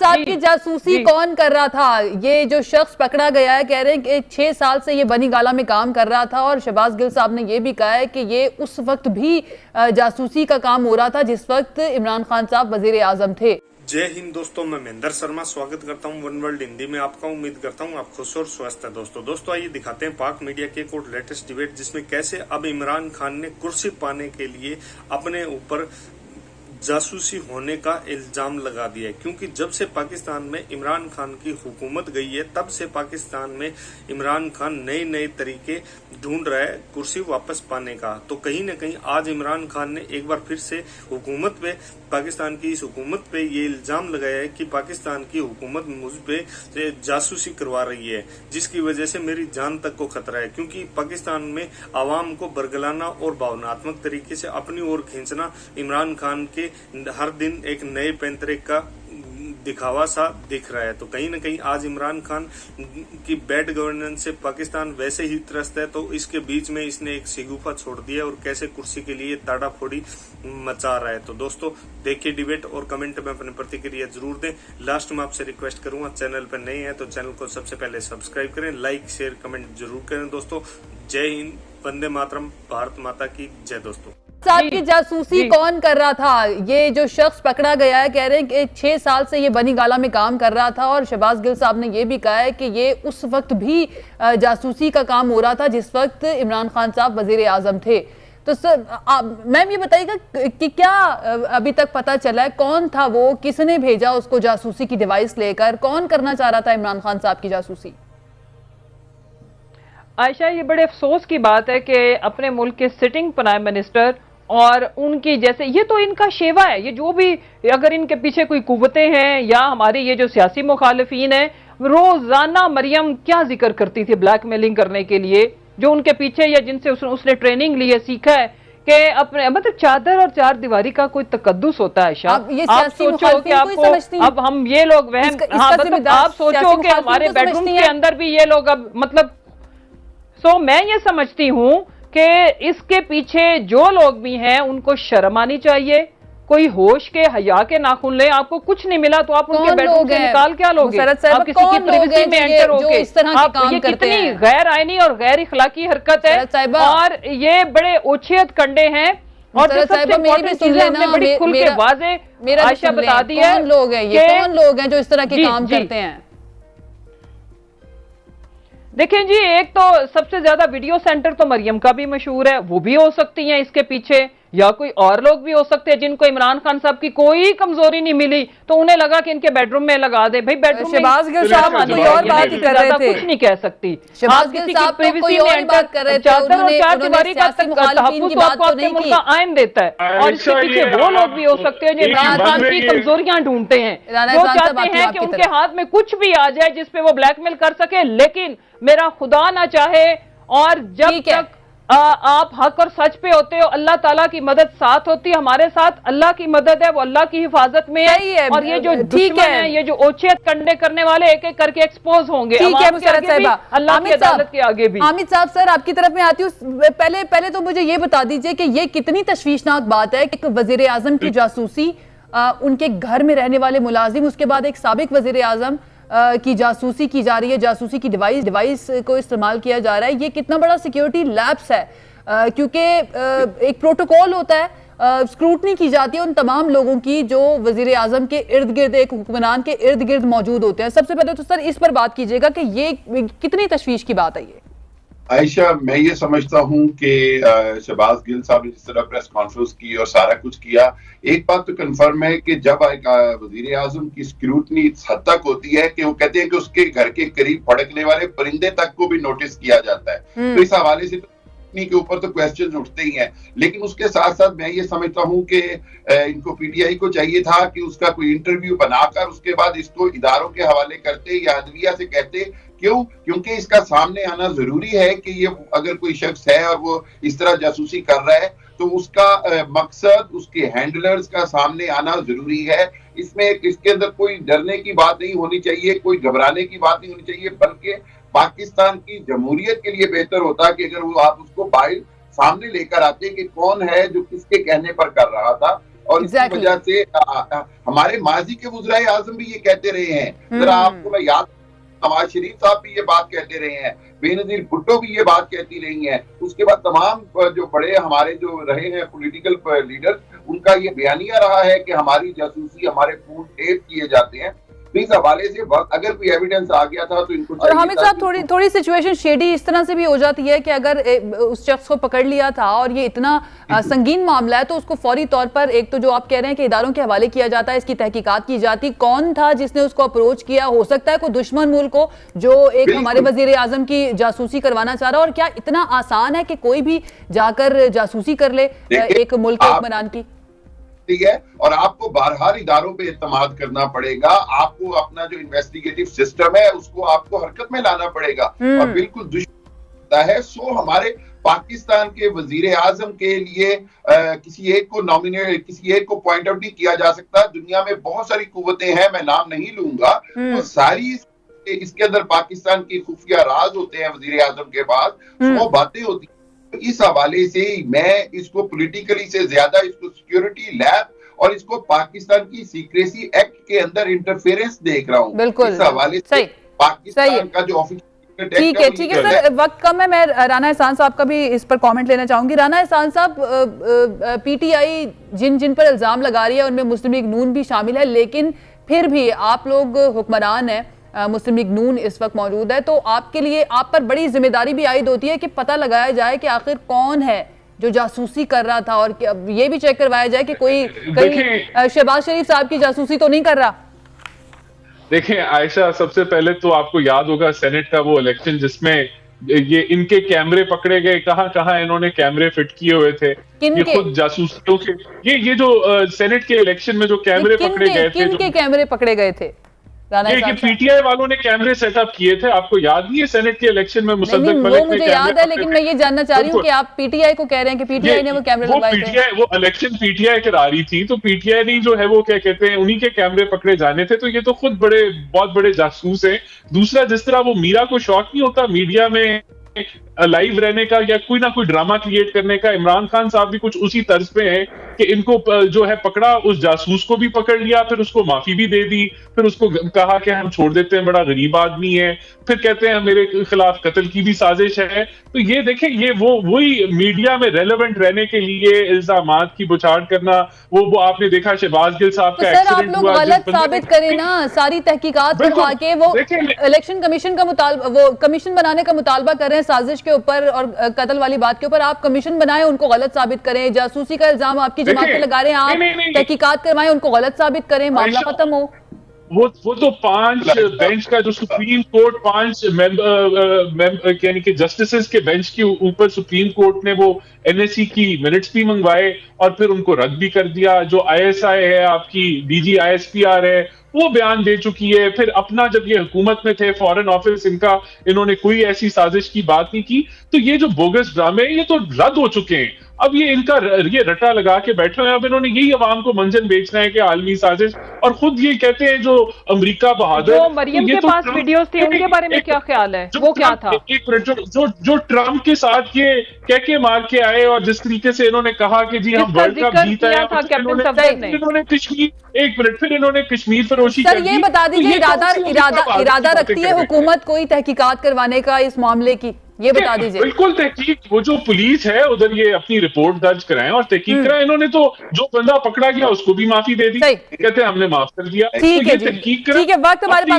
साहब की जासूसी कौन कर रहा था? ये जो शख्स पकड़ा गया है, कह रहे हैं कि 6 साल से ये बनी गाला में काम कर रहा था और शहबाज गिल साहब ने ये भी कहा है कि ये उस वक्त भी जासूसी का काम हो रहा था जिस वक्त इमरान खान साहब वजीर आजम थे। जय हिंद दोस्तों, मैं महेंद्र शर्मा स्वागत करता हूं वन वर्ल्ड हिंदी में आपका। उम्मीद करता हूं आप खुश और स्वस्थ है। दोस्तों आइए दिखाते हैं पाक मीडिया के एक और लेटेस्ट डिबेट, जिसमें कैसे अब इमरान खान ने कुर्सी पाने के लिए अपने ऊपर जासूसी होने का इल्जाम लगा दिया है। क्योंकि जब से पाकिस्तान में इमरान खान की हुकूमत गई है, तब से पाकिस्तान में इमरान खान नए तरीके ढूंढ रहा है कुर्सी वापस पाने का। तो कहीं न कहीं आज इमरान खान ने एक बार फिर से हुकूमत पे, पाकिस्तान की इस हुकूमत पे ये इल्जाम लगाया है कि पाकिस्तान की हुकूमत मुझ पे जासूसी करवा रही है, जिसकी वजह से मेरी जान तक को खतरा है। क्योंकि पाकिस्तान में आवाम को बरगलाना और भावनात्मक तरीके से अपनी ओर खींचना इमरान खान के हर दिन एक नए पैंतरे का दिखावा सा दिख रहा है। तो कहीं न कहीं आज इमरान खान की बैड गवर्नेंस से पाकिस्तान वैसे ही त्रस्त है, तो इसके बीच में इसने एक शिगुफा छोड़ दिया और कैसे कुर्सी के लिए ताड़ाफोड़ी मचा रहा है। तो दोस्तों देखिए डिबेट और कमेंट में अपनी प्रतिक्रिया जरूर दें। लास्ट में आपसे रिक्वेस्ट करूंगा, चैनल पर नए हैं तो चैनल को सबसे पहले सब्सक्राइब करें, लाइक शेयर कमेंट जरूर करें। दोस्तों जय हिंद, वंदे मातरम, भारत माता की जय। दोस्तों साहब की जासूसी कौन कर रहा था? ये जो शख्स पकड़ा गया है, कह रहे हैं कि 6 साल से ये बनी गाला में काम कर रहा था और शहबाज गिल साहब ने ये भी कहा है कि ये उस वक्त भी जासूसी का काम हो रहा था जिस वक्त इमरान खान साहब वजीर आजम थे। तो सर मैम ये बताइएगा कि क्या अभी तक पता चला है कौन था वो, किसने भेजा उसको जासूसी की डिवाइस लेकर, कौन करना चाह रहा था इमरान खान साहब की जासूसी? आयशा, ये बड़े अफसोस की बात है कि अपने मुल्क के सिटिंग प्राइम मिनिस्टर और उनकी जैसे, ये तो इनका शेवा है, ये जो भी अगर इनके पीछे कोई कुव्वतें हैं या हमारी ये जो सियासी मुखालिफिन है, रोजाना मरियम क्या जिक्र करती थी ब्लैकमेलिंग करने के लिए, जो उनके पीछे या जिनसे उसने ट्रेनिंग ली है, सीखा है कि अपने मतलब चादर और चार दीवारी का कोई तकद्दुस होता है। आप सोचो कि आपको अब हम ये लोग वहम, हाँ मतलब आप सोचो कि हमारे बेडरूम के अंदर भी ये लोग अब मतलब मैं ये समझती हूँ कि इसके पीछे जो लोग भी हैं उनको शर्म आनी चाहिए, कोई होश के हया के नाखून ले। आपको कुछ नहीं मिला तो आप उनके बेडरूम से निकाल क्या लोगे? आप किसी की प्राइवेसी में एंटर होगे? आप ये कितनी गैर आईनी और गैर इखलाकी हरकत है, और ये ओछे ओछियत कंडे हैं। और जो सबसे इम्पोर्टेंट चीज है, हमने बड़ी खुल के वाज़ेह आयशा बता दी है, कौन लोग हैं ये, कौन लोग हैं जो इस तरह के काम करते हैं? देखें जी, एक तो सबसे ज्यादा वीडियो सेंटर तो मरियम का भी मशहूर है, वो भी हो सकती हैं इसके पीछे, या कोई और लोग भी हो सकते हैं जिनको इमरान खान साहब की कोई कमजोरी नहीं मिली तो उन्हें लगा कि इनके बेडरूम में लगा दे। भाई बेडरूम में शहबाज गिल साहब कोई और बात ही कर रहे थे, कुछ नहीं कह सकती। शहबाज गिल साहब कोई और बात कर रहे थे, चादर और चार दीवारी का तहफ्फुज़ तो आपको आपके मुल्क का आइन देता है, और इसके पीछे वो लोग भी हो सकते हैं जो इमरान खान की कमजोरियां ढूंढते हैं, जो चाहते हैं कि उनके हाथ में कुछ भी आ जाए जिसपे वो ब्लैकमेल कर सके। लेकिन मेरा खुदा ना चाहे, और जब तक आप हक और सच पे होते हो, अल्लाह ताला की मदद साथ होती है, हमारे साथ अल्लाह की मदद है, वो अल्लाह की हिफाजत में है। और ये जो दुश्मन है, ये जो ओछियत कंडे करने वाले एक एक करके एक्सपोज होंगे अल्लाह की अदालत के आगे भी। हामिद साहब, सर आपकी तरफ में आती हूँ, पहले तो मुझे ये बता दीजिए कि ये कितनी तशवीशनाक बात है कि वजीर आजम की जासूसी, उनके घर में रहने वाले मुलाजिम, उसके बाद एक साबिक वजीर आजम की जासूसी की जा रही है, जासूसी की डिवाइस को इस्तेमाल किया जा रहा है। ये कितना बड़ा सिक्योरिटी लैप्स है, क्योंकि एक प्रोटोकॉल होता है, स्क्रूटनी की जाती है उन तमाम लोगों की जो वजीर आजम के इर्द गिर्द, एक हुक्मरान के इर्द गिर्द मौजूद होते हैं। सबसे पहले तो सर इस पर बात कीजिएगा कि ये कितनी तशवीश की बात है। ये आयशा, मैं ये समझता हूँ कि शहबाज गिल साहब ने जिस तरह प्रेस कॉन्फ्रेंस की और सारा कुछ किया, एक बात तो कंफर्म है कि जब एक वजीर आजम की स्क्रूटनी इस हद तक होती है कि वो कहते हैं कि उसके घर के करीब फड़कने वाले परिंदे तक को भी नोटिस किया जाता है, तो इस हवाले से के ऊपर तो क्वेश्चंस उठते ही हैं। लेकिन उसके साथ साथ मैं ये समझता हूँ कि इनको पीटीआई को चाहिए था कि उसका कोई इंटरव्यू बनाकर उसके बाद इसको इदारों के हवाले करते या अदलिया से कहते। क्यों? क्योंकि इसका सामने आना जरूरी है कि ये अगर कोई शख्स है और वो इस तरह जासूसी कर रहा है तो उसका मकसद, उसके हैंडलर्स का सामने आना जरूरी है। इसमें इसके अंदर कोई डरने की बात नहीं होनी चाहिए, कोई घबराने की बात नहीं होनी चाहिए, बल्कि पाकिस्तान की जमहूरियत के लिए बेहतर होता कि अगर वो आप उसको फाइल सामने लेकर आते कि कौन है जो किसके कहने पर कर रहा था, और इसकी वजह से हमारे माजी के वज़ीर आज़म भी ये कहते रहे हैं। जरा आपको मैं याद, नवाज शरीफ साहब भी ये बात कहते रहे हैं, बेनजीर भुट्टो भी ये बात कहती रही हैं, उसके बाद तमाम जो बड़े हमारे जो रहे हैं पॉलिटिकल लीडर, उनका ये बयानिया रहा है कि हमारी जासूसी, हमारे फोन टेप किए जाते हैं। तो इस हवाले से अगर कोई एविडेंस आ गया था तो इनको, और हामिद साहब थोड़ी सिचुएशन शेडी इस तरह से भी हो जाती है कि अगर उस शख्स को पकड़ लिया था और ये इतना संगीन मामला है तो उसको फौरी तौर पर, एक तो जो आप कह रहे हैं कि इदारों के हवाले किया जाता है, इसकी तहकीकात की जाती, कौन था जिसने उसको अप्रोच किया, हो सकता है कोई दुश्मन मुल्क हो जो एक हमारे वजीर आजम की जासूसी करवाना चाह रहा है, और क्या इतना आसान है कि कोई भी जाकर जासूसी कर ले एक मुल्क के हुक्मरान की? है, और आपको बारहार इदारों पे इत्तेमाद करना पड़ेगा, आपको अपना जो इन्वेस्टिगेटिव सिस्टम है उसको आपको हरकत में लाना पड़ेगा, और बिल्कुल दुश्मन है। सो हमारे पाकिस्तान के वजीर आजम के लिए किसी एक को नॉमिनेट, किसी एक को पॉइंट आउट नहीं किया जा सकता। दुनिया में बहुत सारी कुव्वतें हैं, मैं नाम नहीं लूंगा, वो सारी इसके अंदर पाकिस्तान की खुफिया राज होते हैं वजीर आजम के पास, वो बातें होती हैं। इस हवाले से मैं इसको पॉलिटिकली से ज्यादा इसको सिक्योरिटी लैब और इसको पाकिस्तान की सीक्रेसी एक्ट के अंदर इंटरफेरेंस देख रहा हूँ। बिल्कुल, इस हवाले से पाकिस्तान का जो ऑफिशियल, ठीक है सर, वक्त कम है, मैं राना एहसान साहब का भी इस पर कमेंट लेना चाहूंगी। राना एहसान साहब, पीटीआई जिन जिन पर इल्जाम लगा रही है उनमें मुस्लिम लीग नून भी शामिल है, लेकिन फिर भी आप लोग हुक्मरान हैं, मुस्लिम लीग नून इस वक्त मौजूद है, तो आपके लिए, आप पर बड़ी जिम्मेदारी भी आयद होती है कि पता लगाया जाए कि आखिर कौन है जो जासूसी कर रहा था, और ये भी चेक करवाया जाए कि कोई कहीं शहबाज शरीफ साहब की जासूसी तो नहीं कर रहा। देखिए आयशा, सबसे पहले तो आपको याद होगा सेनेट का वो इलेक्शन जिसमें ये इनके कैमरे पकड़े गए, कहां कहां इन्होंने कैमरे फिट किए हुए थे, ये खुद जासूसियों के, ये जो सेनेट के इलेक्शन में जो कैमरे पकड़े गए थे, किनके कैमरे पकड़े गए थे? ये पीटीआई वालों ने कैमरे सेटअप किए थे, आपको याद नहीं है सेनेट के इलेक्शन में मुसद्दक मलिक, वो मुझे याद है, लेकिन मैं ये जानना चाह रही हूँ कि आप पीटीआई को कह रहे हैं कि पीटीआई ने वो कैमरे लगवाए थे। वो इलेक्शन पीटीआई करा रही थी, तो पीटीआई ने जो है वो क्या कहते हैं उन्हीं के कैमरे पकड़े जाने थे, तो ये तो खुद बहुत बड़े जासूस हैं। दूसरा, जिस तरह वो मीरा को शौक नहीं होता मीडिया में लाइव रहने का या कोई ना कोई ड्रामा क्रिएट करने का, इमरान खान साहब भी कुछ उसी तर्ज पे हैं कि इनको जो है पकड़ा, उस जासूस को भी पकड़ लिया, फिर उसको माफी भी दे दी, फिर उसको कहा कि हम छोड़ देते हैं, बड़ा गरीब आदमी है, फिर कहते हैं मेरे खिलाफ कत्ल की भी साजिश है। तो ये देखें, ये वही मीडिया में रेलेवेंट रहने के लिए इल्जामात की बुछाड़ करना, वो आपने देखा शहबाज गिल साहब का एक्सीडेंट हुआ, आप लोग गलत साबित करें ना, सारी तहकीकात करवा के वो इलेक्शन कमीशन का मुतालबा, वो कमीशन बनाने का मुतालबा कर रहे हैं साजिश के ऊपर और कत्ल वाली बात के ऊपर, आप कमीशन बनाएं, उनको गलत साबित करें। जासूसी का इल्जाम आपकी जमात पे लगा रहे हैं, आप तहकीकात करवाएं, उनको गलत साबित करें, मामला खत्म हो। वो तो 5 बेंच का जो सुप्रीम कोर्ट 5 यानी कि जस्टिसेस के बेंच के ऊपर सुप्रीम कोर्ट ने वो एनएससी की मिनट्स भी मंगवाए और फिर उनको रद्द भी कर दिया। जो आईएसआई है, आपकी डीजी आईएसपीआर है, वो बयान दे चुकी है। फिर अपना जब ये हुकूमत में थे, फॉरेन ऑफिस इनका, इन्होंने कोई ऐसी साजिश की बात नहीं की। तो ये जो बोगस ड्रामे ये तो रद्द हो चुके हैं। अब ये इनका ये रटा लगा के बैठे हुए हैं। अब इन्होंने यही अवाम को मंजन बेचना है कि आलमी साजिश, और खुद ये कहते हैं जो अमेरिका बहादुर, जो मरियम के पास वीडियोस थी उनके बारे में क्या ख्याल है, वो क्या था? एक मिनट, जो ट्रम्प के साथ ये कह मार के आए और जिस तरीके से इन्होंने कहा कि जी हम वर्ल्ड कप जीता है, इन्होंने कश्मीर, एक मिनट, फिर इन्होंने कश्मीर फरोशी कर दी। ये बता दीजिए, इरादा रखती है हुकूमत कोई तहकीकात करवाने का इस मामले की, ये बता दीजिए। बिल्कुल तहकीक, वो जो पुलिस है उधर ये अपनी रिपोर्ट दर्ज कराएं और तहकीक कराएं। इन्होंने तो जो बंदा पकड़ा गया उसको भी माफी दे दी, कहते हैं हमने माफ कर दिया। ठीक है, वक्त हमारे पास